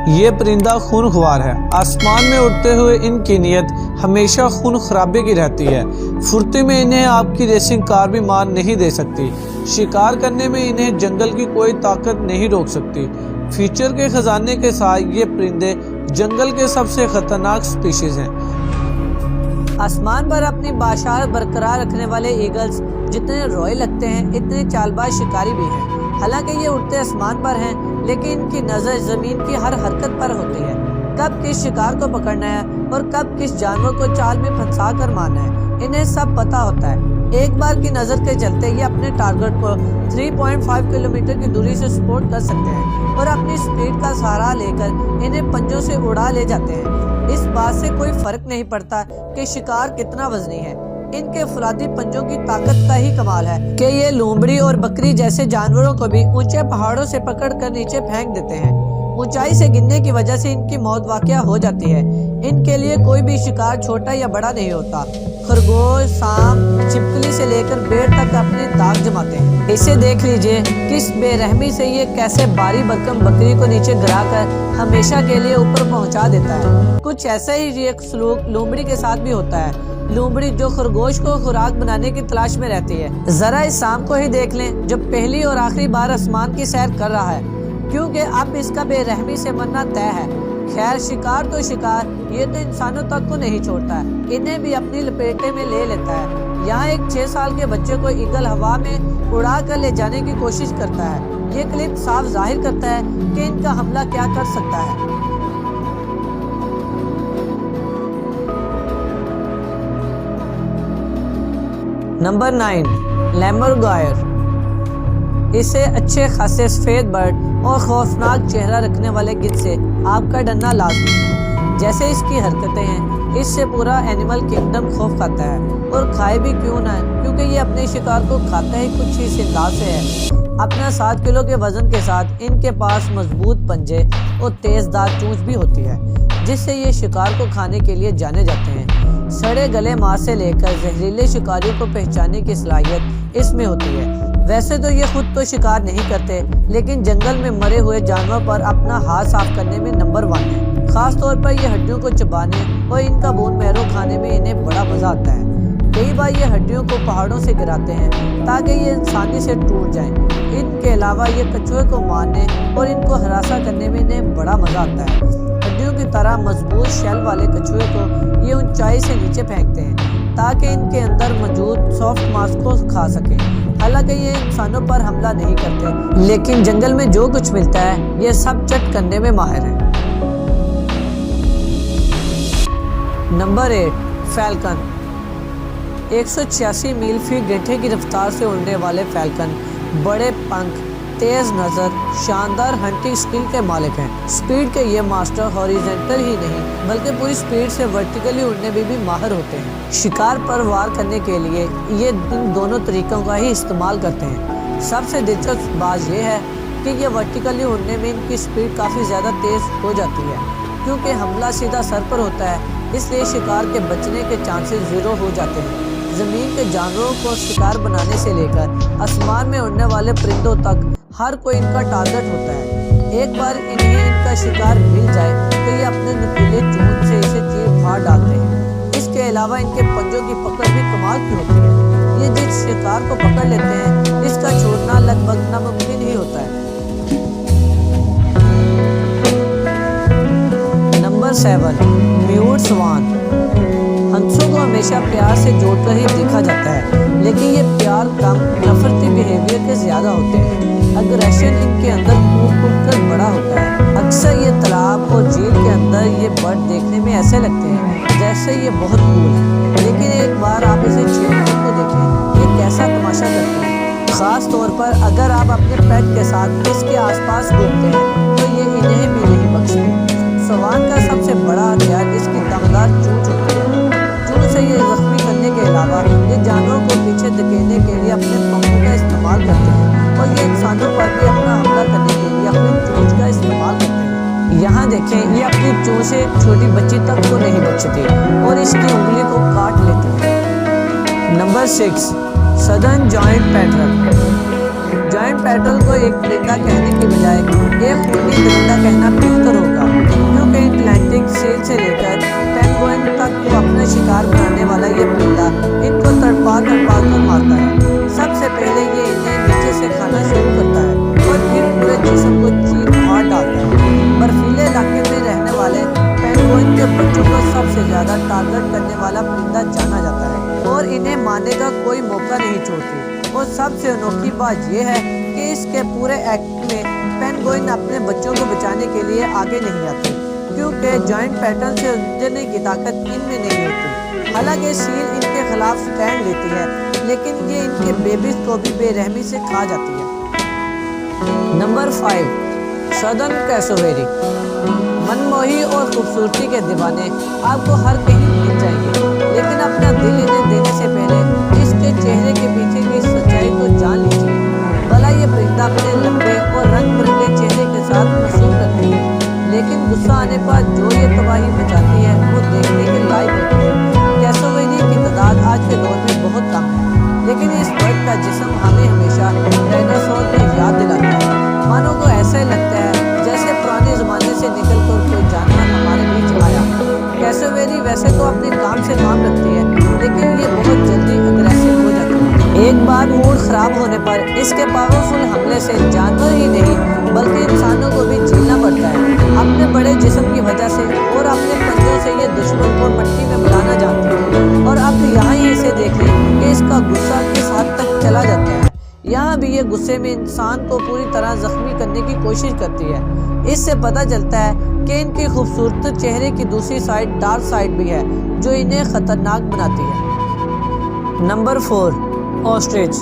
یہ پرندہ خون خوار ہے۔ آسمان میں اڑتے ہوئے ان کی نیت ہمیشہ خون خرابے کی رہتی ہے۔ پھرتی میں انہیں آپ کی ریسنگ کار بھی مار نہیں دے سکتی۔ شکار کرنے میں انہیں جنگل کی کوئی طاقت نہیں روک سکتی۔ فیچر کے خزانے کے ساتھ یہ پرندے جنگل کے سب سے خطرناک سپیشیز ہیں۔ آسمان پر اپنی باشعت برقرار رکھنے والے ایگلز جتنے روئے لگتے ہیں اتنے چال باز شکاری بھی ہیں۔ حالانکہ یہ اڑتے آسمان پر ہیں لیکن ان کی نظر زمین کی ہر حرکت پر ہوتی ہے۔ کب کس شکار کو پکڑنا ہے اور کب کس جانور کو چال میں پھنسا کر مارنا ہے انہیں سب پتہ ہوتا ہے۔ ایک بار کی نظر کے چلتے یہ اپنے ٹارگٹ کو 3.5 کلومیٹر کی دوری سے سپورٹ کر سکتے ہیں اور اپنی سپیڈ کا سہارا لے کر انہیں پنجوں سے اڑا لے جاتے ہیں۔ اس بات سے کوئی فرق نہیں پڑتا کہ شکار کتنا وزنی ہے، ان کے فولادی پنجوں کی طاقت کا ہی کمال ہے کہ یہ لومڑی اور بکری جیسے جانوروں کو بھی اونچے پہاڑوں سے پکڑ کر نیچے پھینک دیتے ہیں۔ اونچائی سے گرنے کی وجہ سے ان کی موت واقع ہو جاتی ہے۔ ان کے لیے کوئی بھی شکار چھوٹا یا بڑا نہیں ہوتا۔ خرگوش، سانپ، چھپکلی سے لے کر بیر تک اپنے داغ جماتے ہیں۔ اسے دیکھ لیجئے کس بے رحمی سے یہ کیسے باری برکم بکری کو نیچے گرا کر ہمیشہ کے لیے اوپر پہنچا دیتا ہے۔ کچھ ایسا ہی ایک سلوک لومڑی کے ساتھ بھی ہوتا ہے۔ لومڑی جو خرگوش کو خوراک بنانے کی تلاش میں رہتی ہے، ذرا اس سانپ کو ہی دیکھ لیں جو پہلی اور آخری بار آسمان کی سیر کر رہا ہے، کیونکہ اب اس کا بے رحمی سے مرنا طے ہے۔ خیر شکار تو شکار، یہ تو انسانوں تک کو نہیں چھوڑتا ہے، انہیں بھی اپنی لپیٹے میں لے لیتا ہے۔ یہاں ایک 6 سال کے بچے کو ایگل ہوا میں اڑا کر لے جانے کی کوشش کرتا ہے۔ یہ کلپ صاف ظاہر کرتا ہے کہ ان کا حملہ کیا کر سکتا ہے۔ نمبر 9، لیمورگائر۔ اسے اچھے خاصے سفید برڈ اور خوفناک چہرہ رکھنے والے گدھ سے آپ کا ڈرنا لازمی ہے۔ جیسے اس کی حرکتیں ہیں، اس سے پورا اینیمل کنگڈم خوف کھاتا ہے، اور کھائے بھی کیوں نہ، کیونکہ یہ اپنے شکار کو کھاتا ہی کچھ ہی انداز سے ہے۔ اپنا 7 کلو کے وزن کے ساتھ ان کے پاس مضبوط پنجے اور تیز دار چونچ بھی ہوتی ہے، جس سے یہ شکار کو کھانے کے لیے جانے جاتے ہیں۔ سڑے گلے ماس سے لے کر زہریلے شکاریوں کو پہچاننے کی صلاحیت اس میں ہوتی ہے۔ ویسے تو یہ خود تو شکار نہیں کرتے، لیکن جنگل میں مرے ہوئے جانور پر اپنا ہاتھ صاف کرنے میں نمبر 1 ہے۔ خاص طور پر یہ ہڈیوں کو چبانے اور ان کا بون میرو کھانے میں انہیں بڑا مزہ آتا ہے۔ کئی بار یہ ہڈیوں کو پہاڑوں سے گراتے ہیں تاکہ یہ آسانی سے ٹوٹ جائیں۔ ان کے علاوہ یہ کچھوے کو مارنے اور ان کو ہراساں کرنے میں انہیں بڑا مزہ آتا ہے۔ ہڈیوں کی طرح مضبوط شیل والے کچھوے کو یہ اونچائی سے نیچے پھینکتے ہیں تاکہ ان کے اندر موجود سافٹ ماس کو کھا سکیں۔ حالانکہ یہ انسانوں پر حملہ نہیں کرتے، لیکن جنگل میں جو کچھ ملتا ہے یہ سب چٹ کرنے میں ماہر ہیں۔ Number 8، falcon. 186 میل فی گھنٹے کی رفتار سے اڑنے والے فیلکن بڑے پنکھ، تیز نظر، شاندار ہنٹنگ سکل کے مالک ہیں۔ سپیڈ کے یہ ماسٹر ہاریزنٹل ہی نہیں بلکہ پوری سپیڈ سے ورٹیکلی اڑنے میں بھی ماہر ہوتے ہیں۔ شکار پر وار کرنے کے لیے یہ ان دونوں طریقوں کا ہی استعمال کرتے ہیں۔ سب سے دلچسپ بات یہ ہے کہ یہ ورٹیکلی اڑنے میں ان کی سپیڈ کافی زیادہ تیز ہو جاتی ہے، کیونکہ حملہ سیدھا سر پر ہوتا ہے، اس لیے شکار کے بچنے کے چانسز 0 ہو جاتے ہیں۔ زمین کے جانوروں کو شکار بنانے سے لے کر آسمان میں اڑنے والے پرندوں تک ہر کوئی ان کا ٹارگٹ ہوتا ہے۔ ایک بار انہیں ان کا شکار مل جائے تو یہ اپنے نکیلے چونچ سے اسے چیر پھاڑ ڈالتے ہیں۔ اس کے علاوہ ان کے پنجوں کی پکڑ بھی کمال کی ہوتی ہے۔ یہ جس شکار کو پکڑ لیتے ہیں اس کا چھوڑنا لگ بھگ ناممکن ہی ہوتا ہے۔ نمبر 7، میوٹ سوان۔ ہنسوں کو ہمیشہ پیار سے جوڑ کر ہی دیکھا جاتا ہے، لیکن یہ پیار کم نفرتی بیہیویئر کے زیادہ ہوتے ہیں۔ اگریشن ان کے اندر کھوٹ کر بڑا ہوتا ہے۔ اکثر یہ تالاب اور جھیل کے اندر یہ برڈ دیکھنے میں ایسے لگتے ہیں جیسے یہ بہت کول ہیں، لیکن ایک بار آپ اسے چھیڑنے کو دیکھیں یہ کیسا تماشا کرتے ہیں۔ خاص طور پر اگر آپ اپنے پیٹ کے ساتھ اس کے آس پاس گھومتے ہیں تو یہ انہیں بھی نہیں بخشتے۔ سوان کا سب سے بڑا ہتھیار اس کی دمدار چونچ ہوتی ہے۔ چونچ سے یہ زخمی کرنے کے علاوہ یہ جانوروں کو پیچھے دھکیلنے کے لیے اپنے پنکھوں کا استعمال کرتے ہیں، اور یہ انسانوں پر بھی اپنا حملہ کرنے کے لیے اپنی چونچ کا استعمال کرتے ہیں۔ یہاں دیکھیں یہ اپنی چونچ سے چھوٹی بچی تک کو نہیں بخشتی اور اس کی انگلی کو کاٹ لیتے ہیں۔ Number 6، southern joint پیٹرل۔ جوائنٹ پیٹرل کو ایک پرندہ کہنے کی بجائے ایک خونی درندہ کہنا بہتر ہوگا۔ چیل سے لے کر پینگوئن تک کو اپنا شکار بنانے والا یہ پرندہ ان کو تڑپا کر مارتا ہے۔ سب سے پہلے یہ انہیں نیچے سے کھانا شروع کرتا ہے اور پھر پورے جسم کو چیر پھاڑ ڈالتا ہے۔ برفیلے علاقے میں رہنے والے پینگوئن کے بچوں کو سب سے زیادہ ٹارگٹ کرنے والا پرندہ جانا جاتا ہے اور انہیں مارنے کا کوئی موقع نہیں چھوڑتی۔ اور سب سے انوکھی بات یہ ہے کہ اس کے پورے ایکٹ میں پینگوئن اپنے بچوں کو بچانے کے لیے آگے نہیں آتے، کیونکہ جوائنٹ پیٹرن سے الجھنے کی طاقت ان میں نہیں ہوتی۔ حالانکہ سیل ان کے خلاف سٹینڈ لیتی ہے، لیکن یہ ان کے بیبیز کو بھی بے رحمی سے کھا جاتی ہے۔ Number 5، southern کیسوویری۔ منموہی اور خوبصورتی کے دیوانے آپ کو ہر کہیں مل جائیں گے، لیکن اپنا دل انہیں دینے سے پہلے اس کے چہرے کے پیچھے کی سچائی کو جان لیجیے۔ بھلا یہ پرندہ اپنے لمبے اور رنگ برنگے چہرے کے ساتھ مشہور رکھتی ہے، لیکن غصہ آنے پر جو یہ تباہی مچاتی ہے وہ دیکھنے کے لائق ہوتی ہے۔ کیسوویری کی تعداد آج کے دور میں بہت کم ہے، لیکن اس برڈ کا جسم ہمیں ہمیشہ ڈائناسور کو یاد دلاتا ہے۔ مانو کو ایسا لگتا ہے جیسے پرانے زمانے سے نکل کر کوئی جانور ہمارے بیچ آیا۔ کیسوویری ویسے تو اپنے کام سے کام رکھتی ہے، لیکن یہ بہت جلدی اگریسو ہو جاتی ہے۔ ایک بار موڈ خراب ہونے پر اس کے پاورفل حملے سے جانور ہی نہیں بلکہ انسانوں کو بھی جھیلنا پڑتا ہے۔ اپنے بڑے جسم کی وجہ سے اور اپنے پنجوں سے یہ دشمن کو مٹی میں ملانا جانتی ہے۔ اور اب یہاں ہی اسے دیکھیں کہ اس کا غصہ کس حد تک چلا جاتا ہے۔ یہاں بھی یہ غصے میں انسان کو پوری طرح زخمی کرنے کی کوشش کرتی ہے۔ اس سے پتہ چلتا ہے کہ ان کی خوبصورت چہرے کی دوسری سائڈ ڈارک سائڈ بھی ہے، جو انہیں خطرناک بناتی ہے۔ Number 4، ostrich.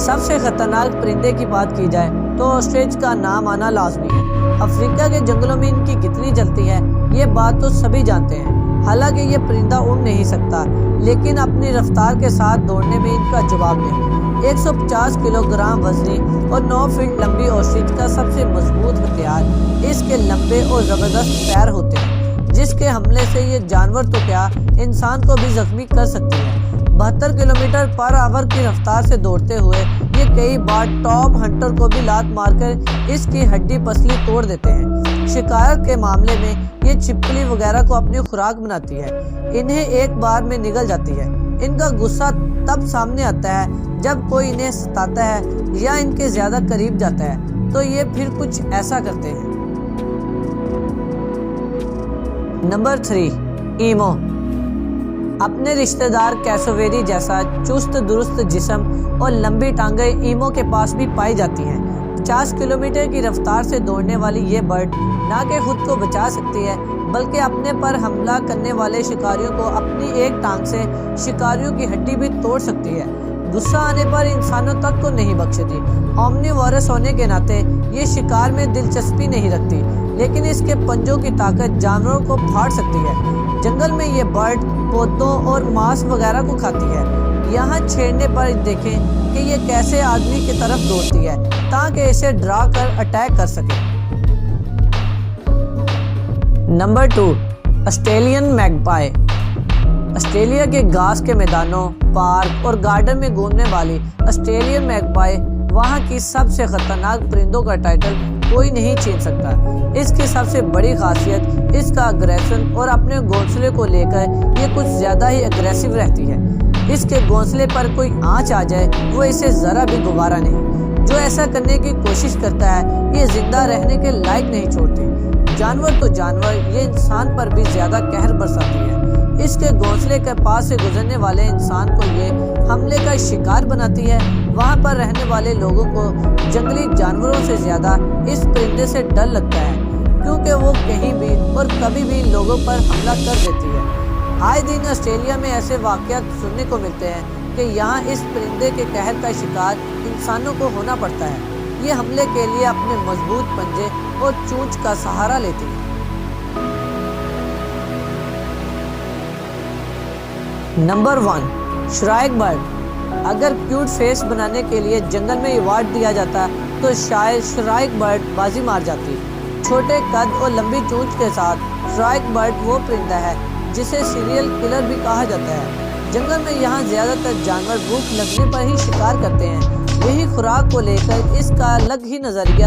سب سے خطرناک پرندے کی بات کی جائے تو آسٹرچ کا نام آنا لازمی ہے۔ افریقہ کے جنگلوں میں ان کی کتنی جلتی ہے یہ بات تو سبھی جانتے ہیں۔ حالانکہ یہ پرندہ اڑ نہیں سکتا، لیکن اپنی رفتار کے ساتھ دوڑنے میں ان کا جواب نہیں۔ 150 کلو گرام وزنی اور 9 فٹ لمبی آسٹرچ کا سب سے مضبوط ہتھیار اس کے لمبے اور زبردست پیر ہوتے ہیں، جس کے حملے سے یہ جانور تو کیا انسان کو بھی زخمی کر سکتی ہے۔ 72 کلومیٹر پر آور کی رفتار سے دوڑتے ہوئے یہ کئی بار ٹاپ ہنٹر کو بھی لات مار کر اس کی ہڈی پسلی توڑ دیتے ہیں۔ شکار کے معاملے میں یہ چھپکلی وغیرہ کو اپنی خوراک بناتی ہے، انہیں ایک بار میں نگل جاتی ہے۔ ان کا غصہ تب سامنے آتا ہے جب کوئی انہیں ستاتا ہے یا ان کے زیادہ قریب جاتا ہے، تو یہ پھر کچھ ایسا کرتے ہیں۔ Number 3، imo. اپنے رشتہ دار کیسوویری جیسا چست درست جسم اور لمبی ٹانگیں ایمو کے پاس بھی پائی جاتی ہیں۔ 50 کلومیٹر کی رفتار سے دوڑنے والی یہ برڈ نہ کہ خود کو بچا سکتی ہے بلکہ اپنے پر حملہ کرنے والے شکاریوں کو اپنی ایک ٹانگ سے شکاریوں کی ہڈی بھی توڑ سکتی ہے۔ غصہ آنے پر انسانوں تک کو نہیں بخشتی۔ اومنی وارس ہونے کے ناطے یہ شکار میں دلچسپی نہیں رکھتی، لیکن اس کے پنجوں کی طاقت جانوروں کو پھاڑ سکتی ہے۔ جنگل میں یہ برڈ پودوں اور ماس وغیرہ کو کھاتی ہے۔ یہاں چھیڑنے پر دیکھیں کہ یہ کیسے آدمی کی طرف دوڑتی ہے تاکہ اسے ڈرا کر اٹیک کر سکے۔ Number 2، Australian میگپائی۔ آسٹریلیا کے گھاس کے میدانوں، پارک اور گارڈن میں گھومنے والی آسٹریلین میگپائی وہاں کی سب سے خطرناک پرندوں کا ٹائٹل کوئی نہیں چھین سکتا۔ اس کی سب سے بڑی خاصیت اس کا اگریشن اور اپنے گھونسلے کو لے کر یہ کچھ زیادہ ہی اگریسو رہتی ہے۔ اس کے گھونسلے پر کوئی آنچ آ جائے وہ اسے ذرا بھی گوارا نہیں۔ جو ایسا کرنے کی کوشش کرتا ہے یہ زندہ رہنے کے لائق نہیں چھوڑتی۔ جانور تو جانور، یہ انسان پر بھی زیادہ قہر برساتی ہے۔ اس کے گھونسلے کے پاس سے گزرنے والے انسان کو یہ حملے کا شکار بناتی ہے۔ وہاں پر رہنے والے لوگوں کو جنگلی جانوروں سے زیادہ اس پرندے سے ڈر لگتا ہے، کیونکہ وہ کہیں بھی اور کبھی بھی لوگوں پر حملہ کر دیتی ہے۔ آئے دن آسٹریلیا میں ایسے واقعات سننے کو ملتے ہیں کہ یہاں اس پرندے کے قہر کا شکار انسانوں کو ہونا پڑتا ہے۔ یہ حملے کے لیے اپنے مضبوط پنجے اور چونچ کا سہارا لیتی ہے۔ Number 1، shrike bird. اگر کیوٹ فیس بنانے کے لیے جنگل میں ایوارڈ دیا جاتا تو شاید شرائک برڈ بازی مار جاتی۔ چھوٹے قد اور لمبی چونچ کے ساتھ شرائک برڈ وہ پرندہ ہے جسے سیریل کلر بھی کہا جاتا ہے۔ جنگل میں یہاں زیادہ تر جانور بھوک لگنے پر ہی شکار کرتے ہیں۔ یہی خوراک کو لے کر اس کا الگ ہی نظریہ